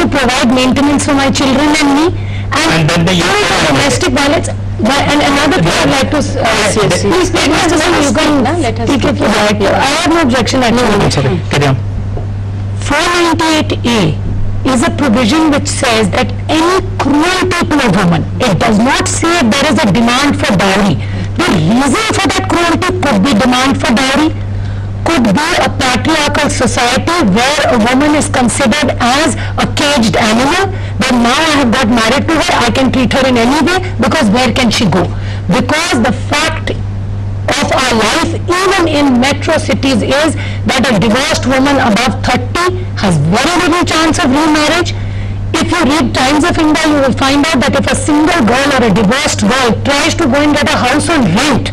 to provide maintenance for my children and me, and then domestic violence. And another thing I'd like to please, Mr. Singh, you can let us speak if you like. I have no objection actually. 498A is a provision which says that any cruelty to a woman, it does not say there is a demand for dowry. The reason for that cruelty could be demand for dowry, could be a patriarchal society where a woman is considered as a caged animal, that now I have got married to her, I can treat her in any way, because where can she go? Because the fact of our life, even in metro cities, is that a divorced woman above 30 has very little chance of remarriage. If you read Times of India, you will find out that if a single girl or a divorced girl tries to go and get a house on rent,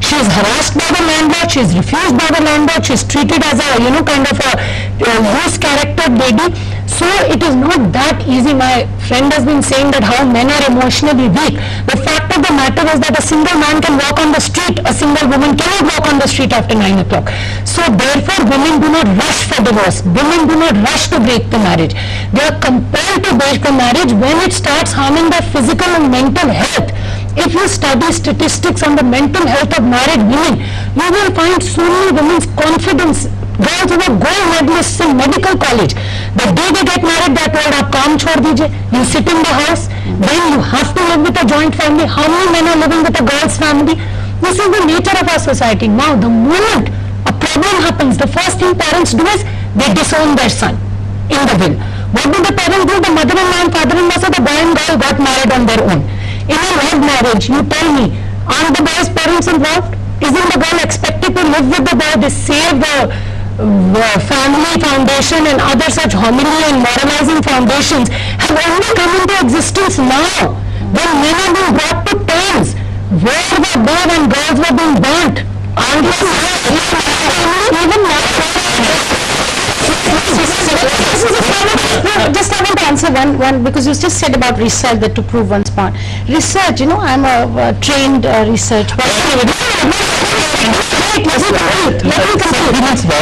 she is harassed by the landlord, she is refused by the landlord, she is treated as a, kind of a loose character lady. So it is not that easy. My friend has been saying that how men are emotionally weak. The fact of the matter is that a single man can walk on the street, a single woman cannot walk on the street after 9 o'clock. So therefore women do not rush for divorce, women do not rush to break the marriage. They are compelled to break the marriage when it starts harming their physical and mental health. If you study statistics on the mental health of married women, you will find so many women's confidence. Girls who are gold medalists in medical college, the day they get married, they are told, "Aap kaam chhod dijiye, you sit in the house." Then you have to live with a joint family. How many men are living with a girl's family? This is the nature of our society. Now, the moment a problem happens, the first thing parents do is they disown their son in the will. What do the parents do? The mother-in-law and father-in-law say the boy and girl got married on their own. In a love marriage, you tell me, aren't the boy's parents involved? Isn't the girl expected to live with the boy? They save the family foundation and other such homily and moralizing foundations have only come into existence now, when men are being brought to terms. Where were they when girls were being burnt? Aren't they even now? Just I want to answer one because you just said about research, that to prove one's point. Research, I'm a trained research person.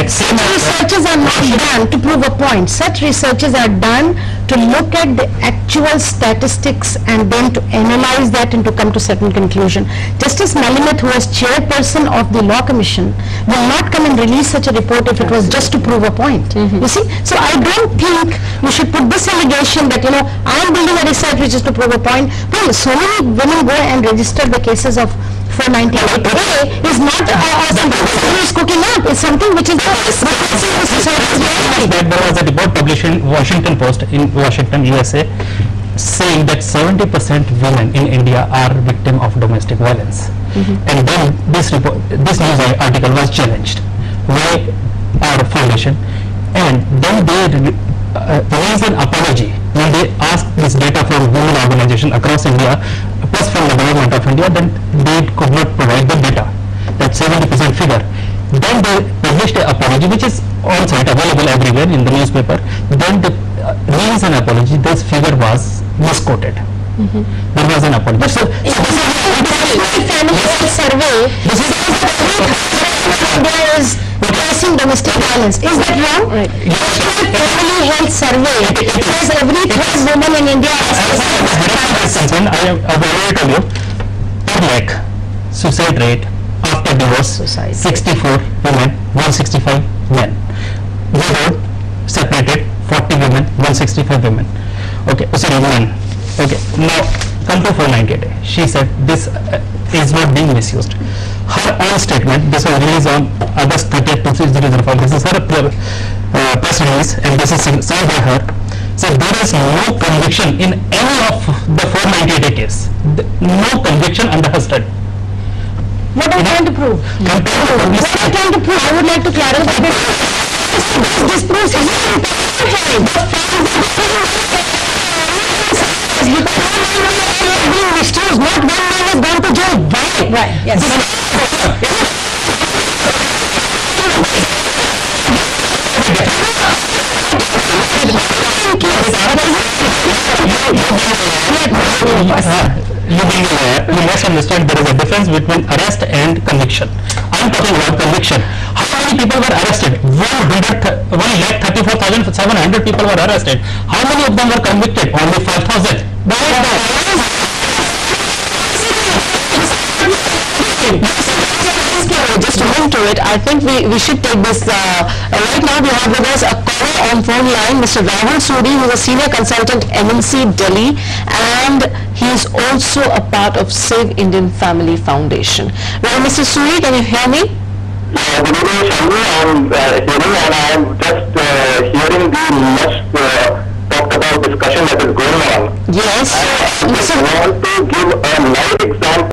Such researches are not done to prove a point. Such researches are done to look at the actual statistics and then to analyze that and to come to certain conclusion. Justice Malimat, who was chairperson of the Law Commission, will not come and release such a report if it was just to prove a point. You see? So I don't think we should put this allegation that, I am building a research which is to prove a point. Well, so many women go and register the cases of 498A is not something who is cooking up, it's something which is there was a report published in Washington Post in Washington, USA, saying that 70% women in India are victim of domestic violence. And then this news article was challenged by our foundation, and then they raised an apology when they asked this data from women organization across India plus from the government of India, then they could not provide the data, that 70% figure. Then they published an apology which is on site available everywhere in the newspaper. Then they raised an apology, this figure was misquoted. There was an apology. So this is survey. This is replacing domestic violence. Is that wrong? Right. Family health survey. Because every third woman in India I have already told you, per lakh suicide rate after divorce, 64 women, 165 men. Widowed, separated, 40 women, 165 women. Okay, sorry, men. Okay, now come to 498A. She said this is not being misused. Her own statement, this was released on August 30th, 2005. This is her press release, and this is signed by her. So there is no conviction in any of the 498A case. No conviction under her study. What are you trying to prove? What are you trying to prove? I would like to clarify this. This proves being misused. Not one man has gone to jail. Why? Right. Yes. You must understand there is a difference between arrest and conviction. I am talking about conviction. How many many people were arrested? 1,34,700 people were arrested. How many of them were convicted? Only 5,000. Just to move to it, I think we should take this. Right now we have with us a caller on phone line, Mr. Rahul Suri, who is a senior consultant MNC Delhi, and he is also a part of Save Indian Family Foundation. Well, Mr. Suri, can you hear me? Good evening, Shalini. I am hearing, and I am just hearing the much talked about discussion that is going on. Yes. I want to give a live example